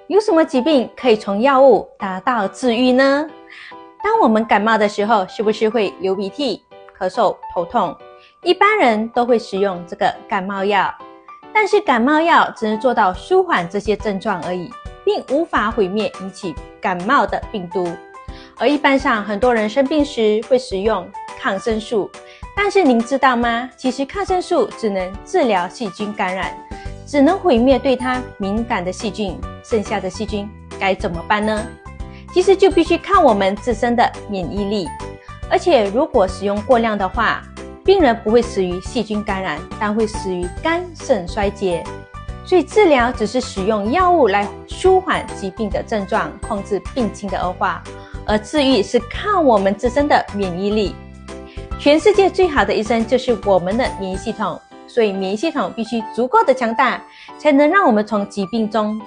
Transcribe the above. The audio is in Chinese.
有什么疾病可以从药物达到治愈呢？当我们感冒的时候，是不是会流鼻涕、咳嗽、头痛？一般人都会使用这个感冒药，但是感冒药只能做到舒缓这些症状而已，并无法毁灭引起感冒的病毒。而一般上，很多人生病时会使用抗生素，但是您知道吗？其实抗生素只能治疗细菌感染，只能毁灭对它敏感的细菌，剩下的细菌该怎么办呢？其实就必须看我们自身的免疫力，而且如果使用过量的话，病人不会死于细菌感染，但会死于肝肾衰竭。所以治疗只是使用药物来舒缓疾病的症状，控制病情的恶化，而治愈是靠我们自身的免疫力。全世界最好的医生就是我们的免疫系统，所以免疫系统必须足够的强大，才能让我们从疾病中